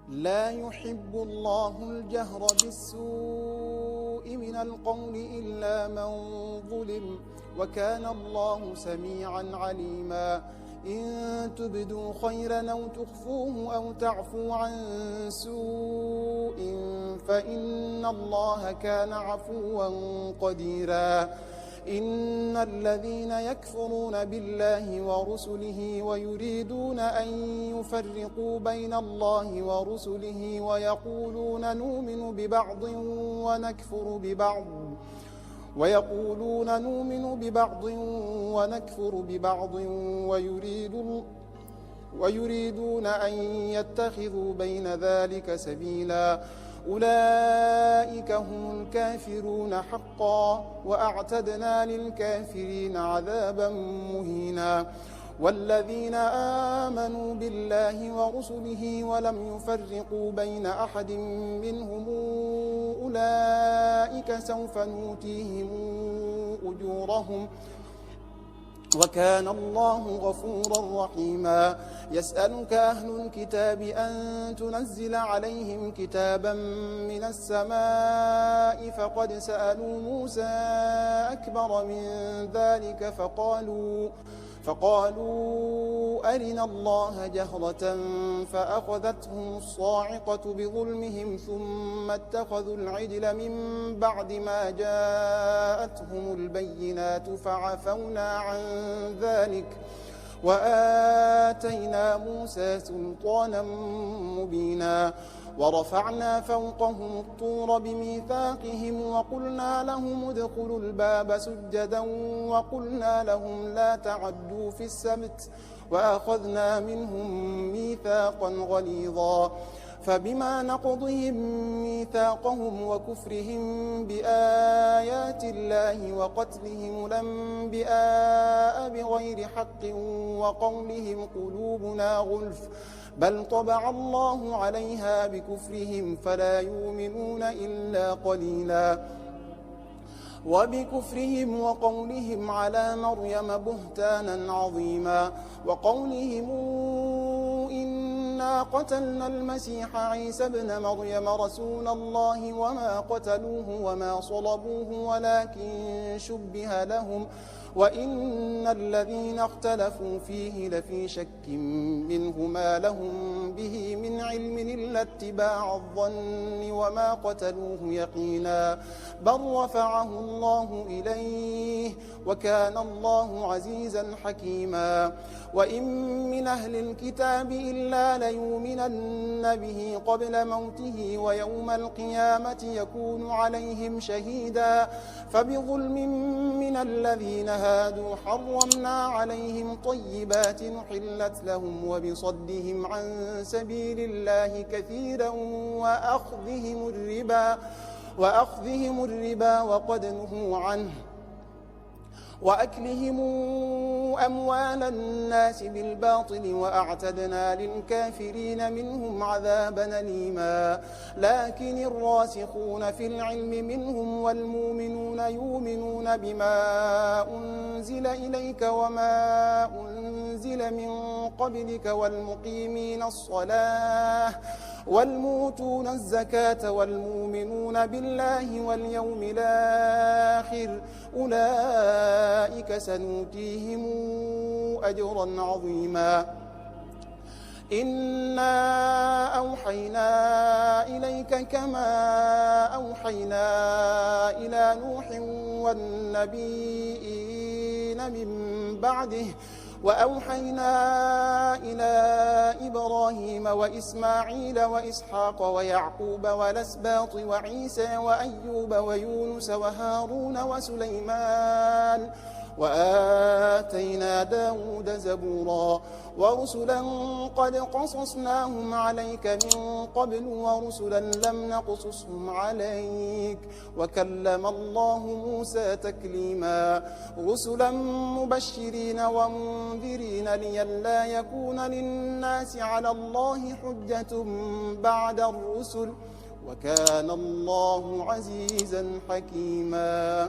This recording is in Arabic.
لا يحب الله الجهر بالسوء من القول إلا من ظلم وكان الله سميعا عليما إن تبدوا خيرا أو تخفوه أو تعفوا عن سوء فإن الله كان عفوا قديرا إن الذين يكفرون بالله ورسله ويريدون أن يفرقوا بين الله ورسله ويقولون نؤمن ببعض ونكفر ببعض ويريدون أن يتخذوا بين ذلك سبيلا أولئك هم الكافرون حقا وأعتدنا للكافرين عذابا مهينا والذين آمنوا بالله ورسله ولم يفرقوا بين أحد منهم أولئك سوف نؤتيهم أجورهم وكان الله غفورا رحيما يسألك أهل الكتاب أن تنزل عليهم كتابا من السماء فقد سألوا موسى أكبر من ذلك فقالوا أرنا الله جهرة فأخذتهم الصاعقة بظلمهم ثم اتخذوا العجل من بعد ما جاءتهم البينات فعفونا عن ذلك وآتينا موسى سلطانا مبينا ورفعنا فوقهم الطور بميثاقهم وقلنا لهم ادخلوا الباب سجدا وقلنا لهم لا تعدوا في السبت وأخذنا منهم ميثاقا غليظا فبما نقضهم ميثاقهم وكفرهم بآيات الله وقتلهم الأنبياء بغير حق وقولهم قلوبنا غلف بل طبع الله عليها بكفرهم فلا يؤمنون إلا قليلا وبكفرهم وقولهم على مريم بهتانا عظيما وقولهم إنا قتلنا المسيح عيسى ابن مريم رسول الله وما قتلوه وما صلبوه ولكن شبه لهم وإن الذين اختلفوا فيه لفي شك منه ما لهم به من علم إلا اتباع الظن وما قتلوه يقينا بل رفعه الله إليه وكان الله عزيزا حكيما وإن من أهل الكتاب إلا ليؤمنن به قبل موته ويوم القيامة يكون عليهم شهيدا فبظلم من الذين هادوا حرمنا عليهم طيبات نحلت لهم وبصدهم عن سبيل الله كثيرا وأخذهم الربا وقد نهوا عنه وأكلهم أموال الناس بالباطل وأعتدنا للكافرين منهم عذابا أليما لكن الراسخون في العلم منهم والمؤمنون يؤمنون بما أنزل إليك وما أنزل من قبلك والمقيمين الصلاة والموتون الزكاة والمؤمنون بالله واليوم الآخر أولئك سنؤتيهم أجرا عظيما إنا أوحينا إليك كما أوحينا إلى نوح والنبيين من بعده وأوحينا إلى إبراهيم وإسماعيل وإسحاق ويعقوب والأسباط وعيسى وأيوب ويونس وهارون وسليمان وآتينا داود زبورا ورسلا قد قصصناهم عليك من قبل ورسلا لم نقصصهم عليك وكلم الله موسى تكليما رسلا مبشرين ومنذرين لئلا يكون للناس على الله حجة بعد الرسل وكان الله عزيزا حكيما.